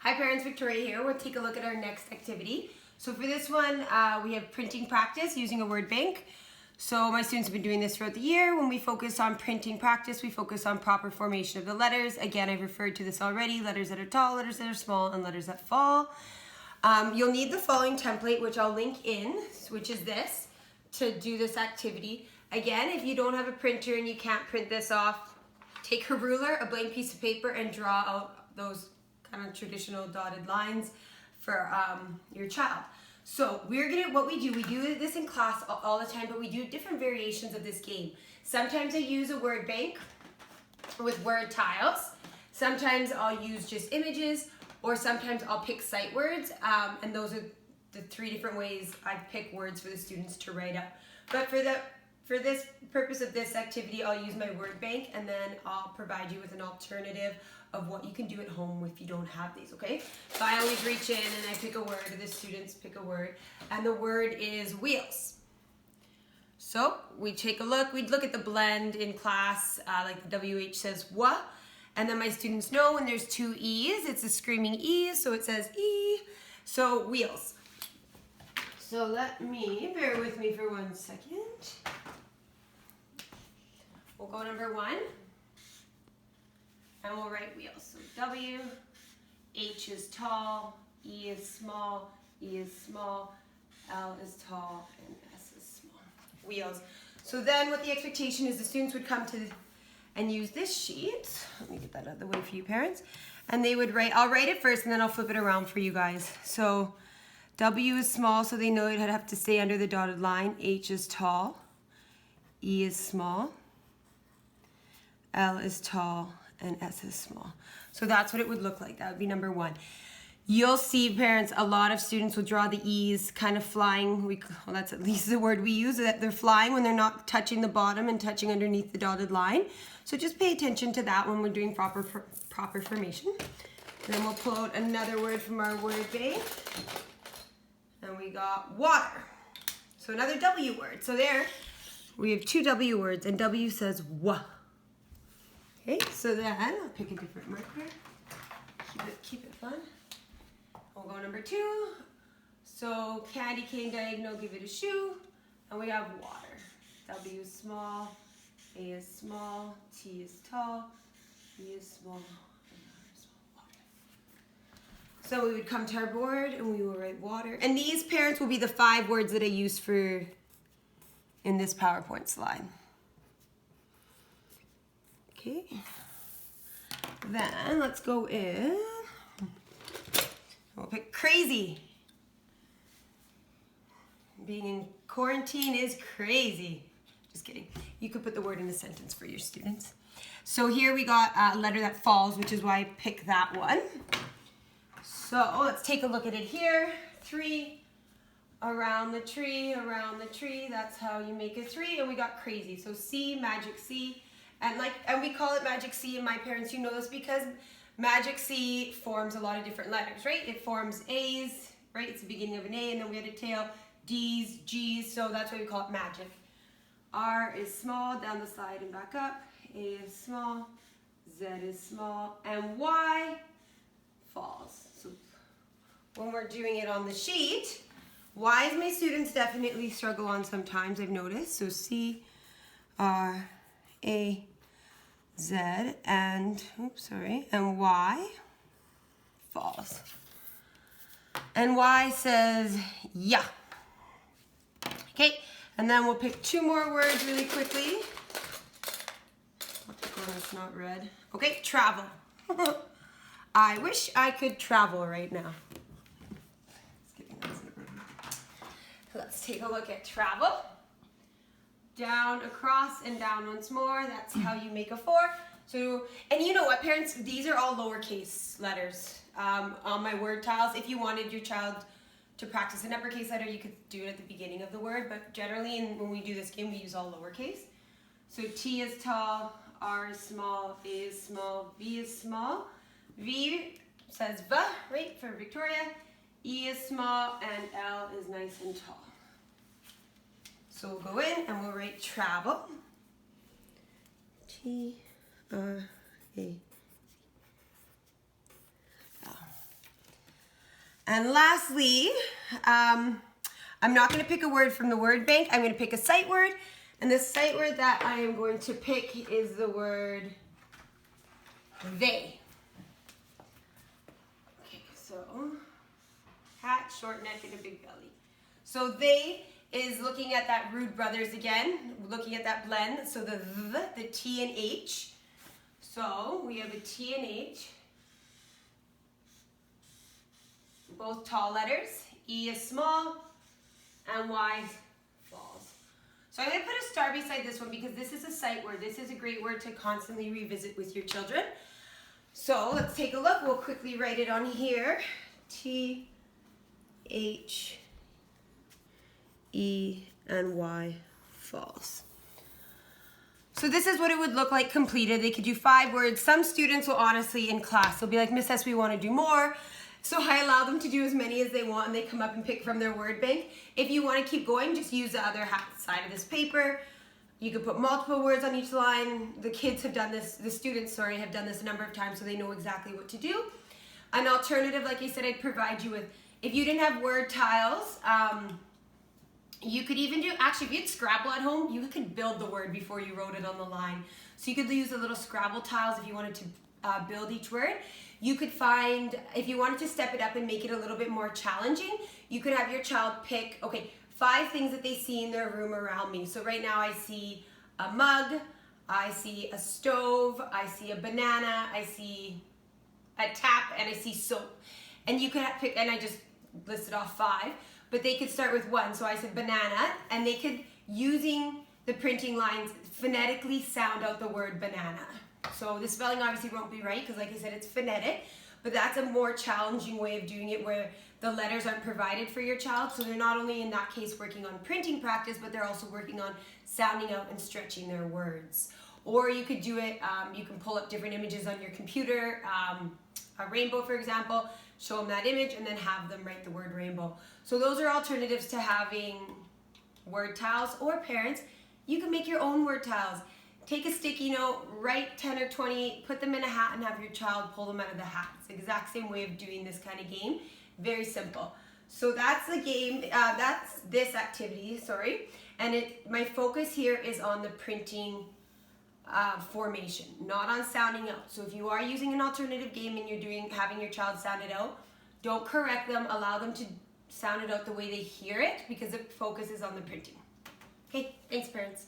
Hi parents, Victoria here. We'll take a look at our next activity. So for this one, we have printing practice using a word bank. So my students have been doing this throughout the year. When we focus on printing practice, we focus on proper formation of the letters. Again, I've referred to this already, letters that are tall, letters that are small, and letters that fall. You'll need the following template, which I'll link in, which is this, to do this activity. Again, if you don't have a printer and you can't print this off, take a ruler, a blank piece of paper, and draw out those kind of traditional dotted lines for your child. So what we do this in class all the time, but we do different variations of this game. Sometimes I use a word bank with word tiles. Sometimes I'll use just images, or sometimes I'll pick sight words, and those are the three different ways I pick words for the students to write up. But for this purpose of this activity, I'll use my word bank, and then I'll provide you with an alternative of what you can do at home if you don't have these, okay? So I always reach in and I pick a word, or the students pick a word, and the word is wheels. So we take a look, we'd look at the blend in class, like the WH says wha, and then my students know when there's two E's, it's a screaming E, so it says E, so wheels. So bear with me for 1 second. We'll go number 1. And we'll write wheels. So W, H is tall, E is small, E is small, L is tall, and S is small. Wheels. So then what the expectation is the students would come to and use this sheet. Let me get that out of the way for you parents. And they would write, I'll write it first and then I'll flip it around for you guys. So W is small, so they know it'd have to stay under the dotted line. H is tall, E is small, L is tall, and S is small. So that's what it would look like. That would be number 1. You'll see, parents, a lot of students will draw the E's kind of flying. Well, that's at least the word we use, that they're flying when they're not touching the bottom and touching underneath the dotted line. So just pay attention to that when we're doing proper formation. Then we'll pull out another word from our word bank. And we got water. So another W word. So there we have 2 W words, and W says wha. Okay, so then I'll pick a different marker. Keep it fun. We'll go number 2. So candy cane diagonal, give it a shoe. And we have water. W is small, A is small, T is tall, E is small, and R is small. Water. So we would come to our board and we will write water. And these, parents, will be the 5 words that I use in this PowerPoint slide. Okay, then let's go in, we'll pick crazy. Being in quarantine is crazy. Just kidding. You could put the word in a sentence for your students. So here we got a letter that falls, which is why I picked that one. So let's take a look at it here. 3, around the tree, that's how you make a 3, and we got crazy. So C, magic C. And we call it magic C, and my parents, you know this because magic C forms a lot of different letters, right? It forms A's, right? It's the beginning of an A, and then we had a tail, D's, G's, so that's why we call it magic. R is small, down the side and back up. A is small, Z is small, and Y falls. So when we're doing it on the sheet, Y's my students definitely struggle on sometimes, I've noticed. So C, R, A, Z, and Y falls. And Y says, yeah. Okay, and then we'll pick 2 more words really quickly. I'll pick one that's not red. Okay, travel. I wish I could travel right now. Let's take a look at travel. Down, across, and down once more. That's how you make a 4. So, and you know what, parents? These are all lowercase letters on my word tiles. If you wanted your child to practice an uppercase letter, you could do it at the beginning of the word, but generally when we do this game, we use all lowercase. So T is tall, R is small, A is small, V is small. V says V, right, for Victoria. E is small, and L is nice and tall. So we'll go in and we'll write travel. T-R-A-C. And lastly, I'm not going to pick a word from the word bank. I'm going to pick a sight word. And the sight word that I am going to pick is the word they. Okay, so hat, short neck, and a big belly. So they is looking at that Rude Brothers again, looking at that blend. So the T and H. So we have a T and H. Both tall letters. E is small and Y falls. So I'm going to put a star beside this one because this is a sight word. This is a great word to constantly revisit with your children. So let's take a look. We'll quickly write it on here. T, H, E, and Y falls. So this is what it would look like completed. They could do 5 words. Some students will honestly in class, they'll be like, Miss S, we want to do more. So I allow them to do as many as they want and they come up and pick from their word bank. If you want to keep going, just use the other side of this paper. You could put multiple words on each line. The kids have done this, the students, sorry, have done this a number of times so they know exactly what to do. An alternative, like I said, I'd provide you with, if you didn't have word tiles, you could even do, actually if you had Scrabble at home, you could build the word before you wrote it on the line. So you could use the little Scrabble tiles if you wanted to build each word. You could find, if you wanted to step it up and make it a little bit more challenging, you could have your child pick, okay, 5 things that they see in their room around me. So right now I see a mug, I see a stove, I see a banana, I see a tap, and I see soap. And you could pick, and I just listed off 5, but they could start with 1. So I said banana, and they could, using the printing lines, phonetically sound out the word banana. So the spelling obviously won't be right because like I said, it's phonetic, but that's a more challenging way of doing it where the letters aren't provided for your child. So they're not only in that case working on printing practice, but they're also working on sounding out and stretching their words. Or you could do it, you can pull up different images on your computer, a rainbow for example, show them that image and then have them write the word rainbow. So those are alternatives to having word tiles, or parents, you can make your own word tiles. Take a sticky note, write 10 or 20, put them in a hat and have your child pull them out of the hat. It's the exact same way of doing this kind of game. Very simple. So that's the game, that's this activity, sorry. And my focus here is on the printing formation, not on sounding out. So if you are using an alternative game and you're having your child sound it out, don't correct them, allow them to sound it out the way they hear it because the focus is on the printing. Okay, thanks parents.